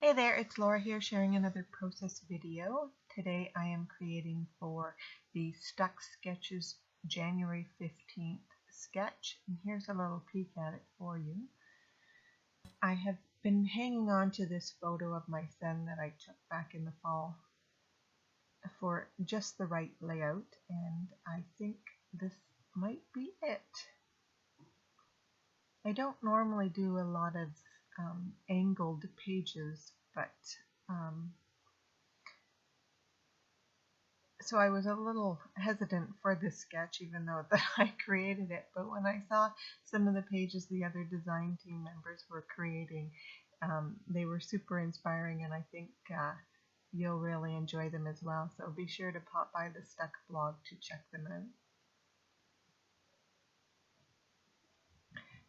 Hey there, it's Laura here sharing another process video. Today I am creating for the Stuck Sketches January 15th sketch, and here's a little peek at it for you. I have been hanging on to this photo of my son that I took back in the fall for just the right layout, and I think this might be it. I don't normally do a lot of angled pages, but so I was a little hesitant for this sketch, even though that I created it. But when I saw some of the pages the other design team members were creating, they were super inspiring, and I think you'll really enjoy them as well. So be sure to pop by the Stuck blog to check them out.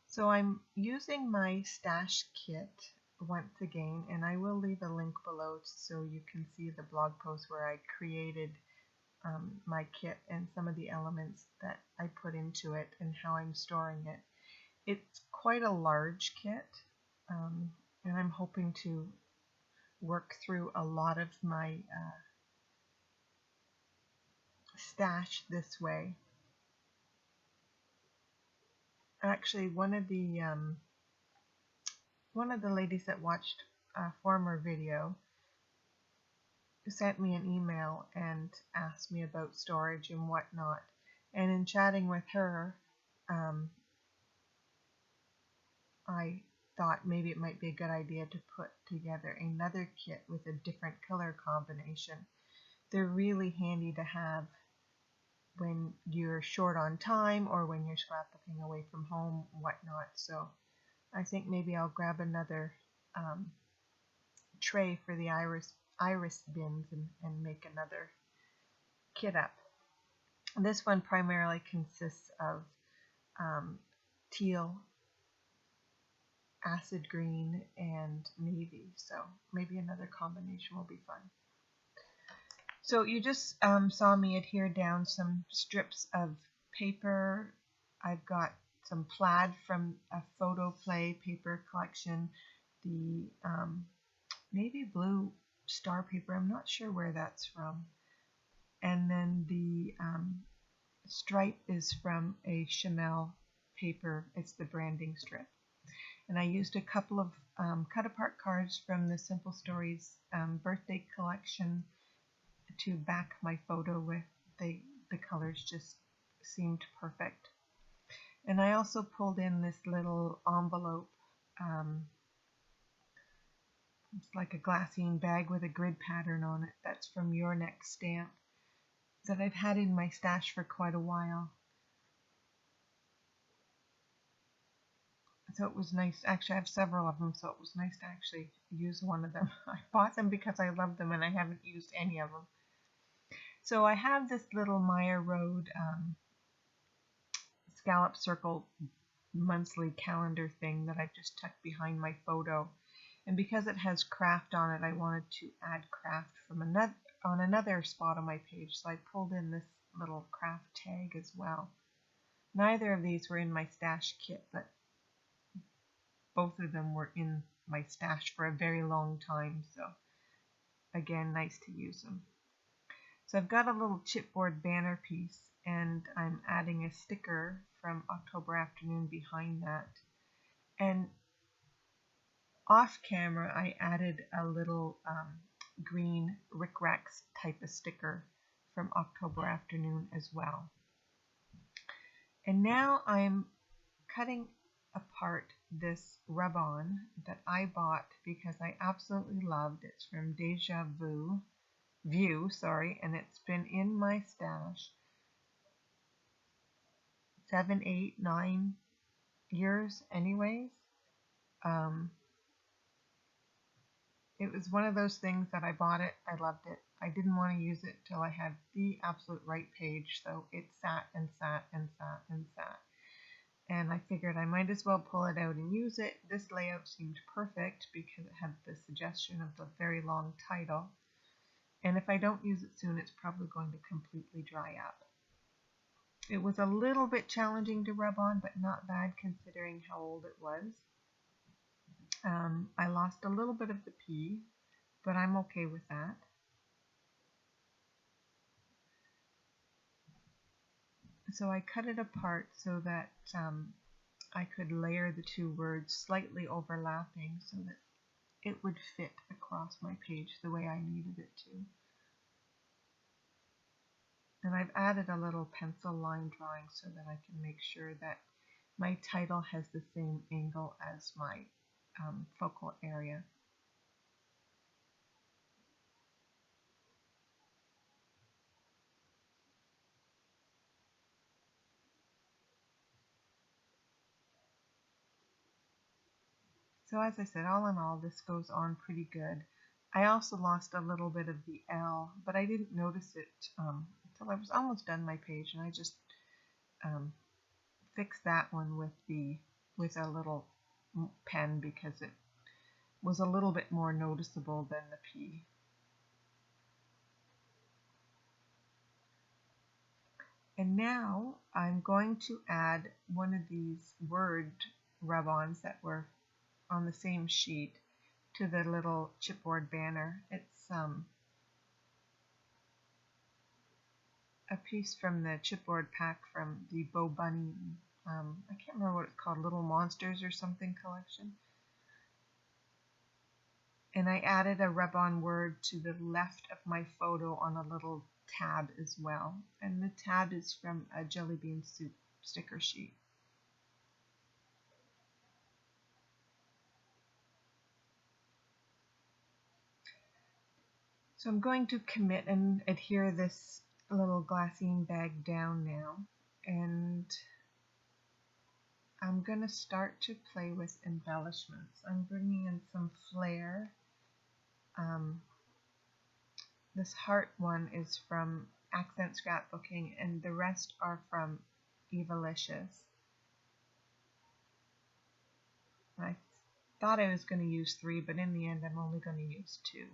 So I'm using my stash kit once again, and I will leave a link below so you can see the blog post where I created my kit and some of the elements that I put into it and how I'm storing it. It's quite a large kit, and I'm hoping to work through a lot of my stash this way. Actually, one of the ladies that watched a former video sent me an email and asked me about storage and whatnot. And in chatting with her, I thought maybe it might be a good idea to put together another kit with a different color combination. They're really handy to have when you're short on time or when you're scrapbooking away from home, whatnot. So I think maybe I'll grab another tray for the iris bins and make another kit up. This one primarily consists of teal, acid green, and navy, so maybe another combination will be fun. So you just saw me adhere down some strips of paper. I've got some plaid from a photo play paper collection, the navy blue star paper, I'm not sure where that's from, and then the stripe is from a Chanel paper, it's the branding strip. And I used a couple of cut apart cards from the Simple Stories birthday collection to back my photo with. The colors just seemed perfect. And I also pulled in this little envelope. It's like a glassine bag with a grid pattern on it. That's from Your Next Stamp that I've had in my stash for quite a while. So it was nice. Actually, I have several of them, so it was nice to actually use one of them. I bought them because I love them, and I haven't used any of them. So I have this little Maya Road scallop circle monthly calendar thing that I've just tucked behind my photo. And because it has craft on it, I wanted to add craft from another spot on my page, so I pulled in this little craft tag as well. Neither of these were in my stash kit, but both of them were in my stash for a very long time, so again, nice to use them. So I've got a little chipboard banner piece, and I'm adding a sticker from October Afternoon behind that. And off camera, I added a little green Rick Rax type of sticker from October Afternoon as well. And now I'm cutting apart this rub-on that I bought because I absolutely loved. It's from Deja Vu, and it's been in my stash 7, 8, 9 years anyways. It was one of those things that I bought it, I loved it. I didn't want to use it till I had the absolute right page, so it sat and sat and sat and sat. And I figured I might as well pull it out and use it. This layout seemed perfect because it had the suggestion of the very long title. And if I don't use it soon, it's probably going to completely dry up. It was a little bit challenging to rub on, but not bad considering how old it was. I lost a little bit of the P, but I'm okay with that. So I cut it apart so that I could layer the two words slightly overlapping so that it would fit across my page the way I needed it to. And I've added a little pencil line drawing so that I can make sure that my title has the same angle as my focal area. So as I said, all in all, this goes on pretty good. I also lost a little bit of the L, but I didn't notice it until I was almost done my page, and I just fixed that one with a little pen because it was a little bit more noticeable than the P. And now I'm going to add one of these word rub-ons that were on the same sheet to the little chipboard banner. It's a piece from the chipboard pack from the Bo Bunny, I can't remember what it's called, Little Monsters or something collection. And I added a rub-on word to the left of my photo on a little tab as well. And the tab is from a Jelly Bean Soup sticker sheet. So I'm going to commit and adhere this little glassine bag down now, and I'm going to start to play with embellishments. I'm bringing in some flair. This heart one is from Accent Scrapbooking, and the rest are from Evalicious. I thought I was going to use 3, but in the end I'm only going to use 2.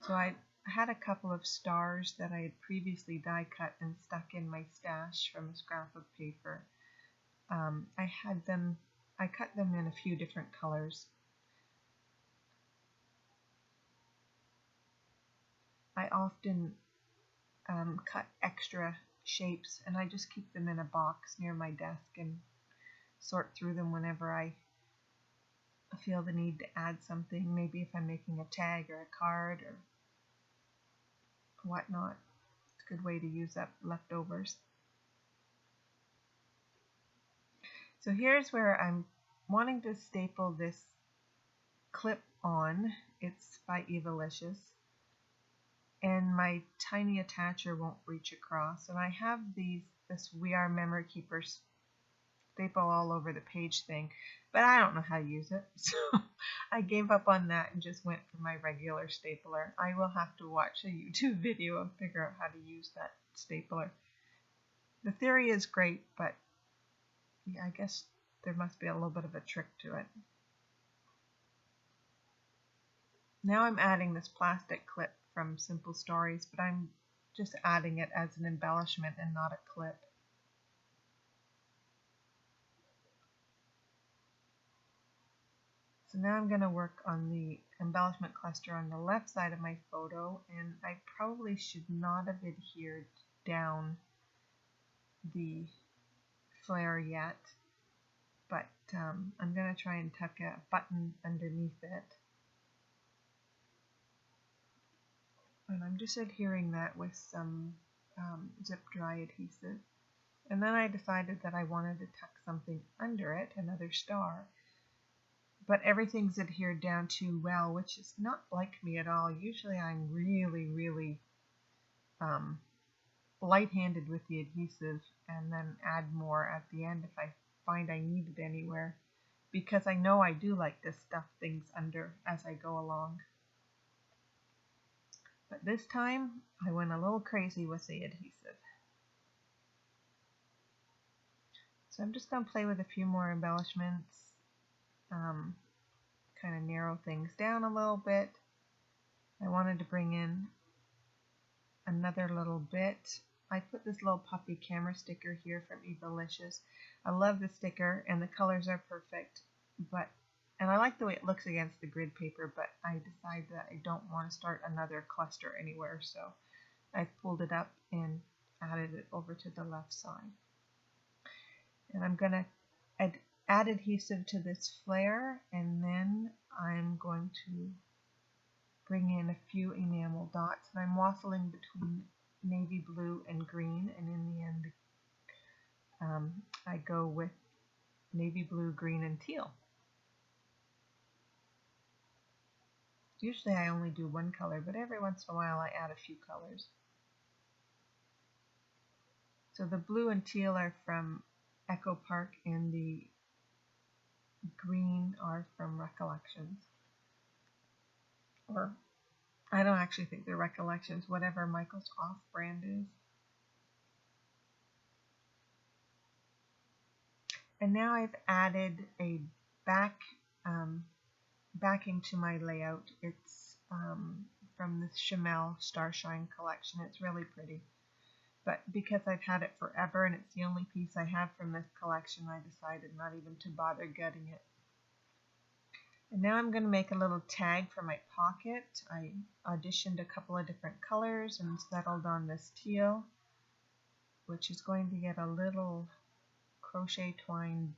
So I had a couple of stars that I had previously die cut and stuck in my stash from a scrap of paper. I cut them in a few different colors. I often cut extra shapes, and I just keep them in a box near my desk and sort through them whenever I feel the need to add something. Maybe if I'm making a tag or a card or whatnot. It's a good way to use up leftovers. So here's where I'm wanting to staple this clip on. It's by Evalicious, and my tiny attacher won't reach across. And I have this We Are Memory Keepers staple all over the page thing, but I don't know how to use it, so I gave up on that and just went for my regular stapler. I will have to watch a YouTube video and figure out how to use that stapler. The theory is great, but yeah, I guess there must be a little bit of a trick to it. Now I'm adding this plastic clip from Simple Stories, but I'm just adding it as an embellishment and not a clip. So now I'm going to work on the embellishment cluster on the left side of my photo, and I probably should not have adhered down the flare yet, but I'm going to try and tuck a button underneath it. And I'm just adhering that with some zip dry adhesive. And then I decided that I wanted to tuck something under it, another star. But everything's adhered down too well, which is not like me at all. Usually I'm really light-handed with the adhesive and then add more at the end if I find I need it anywhere, because I know I do like to stuff things under as I go along. But this time I went a little crazy with the adhesive. So I'm just going to play with a few more embellishments. Kind of narrow things down a little bit. I wanted to bring in another little bit I put this little puppy camera sticker here from Evalicious. I love the sticker and the colors are perfect, and I like the way it looks against the grid paper, but I decided that I don't want to start another cluster anywhere, so I pulled it up and added it over to the left side. And I'm going to add adhesive to this flare, and then I'm going to bring in a few enamel dots, and I'm waffling between navy blue and green, and in the end I go with navy blue, green, and teal. Usually I only do one color, but every once in a while I add a few colors. So the blue and teal are from Echo Park, and the green are from Recollections. Or I don't actually think they're Recollections, whatever Michael's Off brand is. And now I've added a backing to my layout. It's from the Chamel Starshine collection. It's really pretty. But because I've had it forever and it's the only piece I have from this collection, I decided not even to bother getting it. And now I'm going to make a little tag for my pocket. I auditioned a couple of different colors and settled on this teal, which is going to get a little crochet twine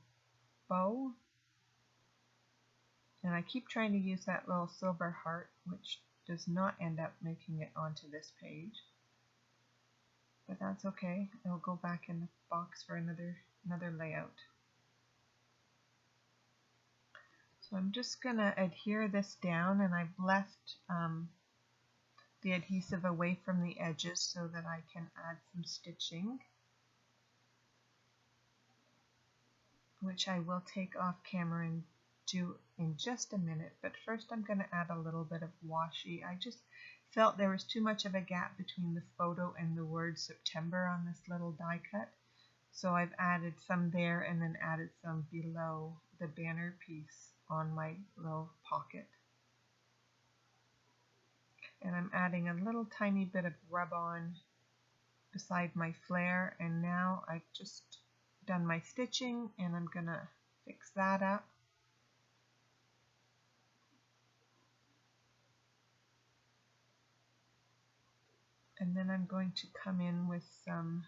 bow. And I keep trying to use that little silver heart, which does not end up making it onto this page. But that's okay. It'll go back in the box for another layout. So I'm just going to adhere this down, and I've left the adhesive away from the edges so that I can add some stitching, which I will take off camera and do in just a minute. But first I'm going to add a little bit of washi. I just felt there was too much of a gap between the photo and the word September on this little die cut. So I've added some there and then added some below the banner piece on my little pocket. And I'm adding a little tiny bit of rub-on beside my flare, and now I've just done my stitching and I'm gonna fix that up. And then I'm going to come in with some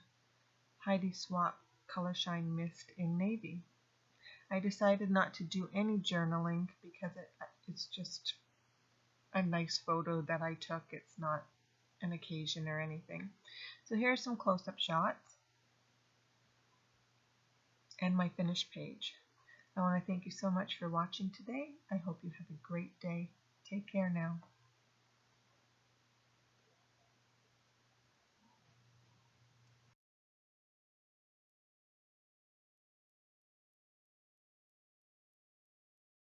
Heidi Swapp Color Shine Mist in navy. I decided not to do any journaling because it's just a nice photo that I took. It's not an occasion or anything. So here are some close-up shots and my finished page. I want to thank you so much for watching today. I hope you have a great day. Take care now.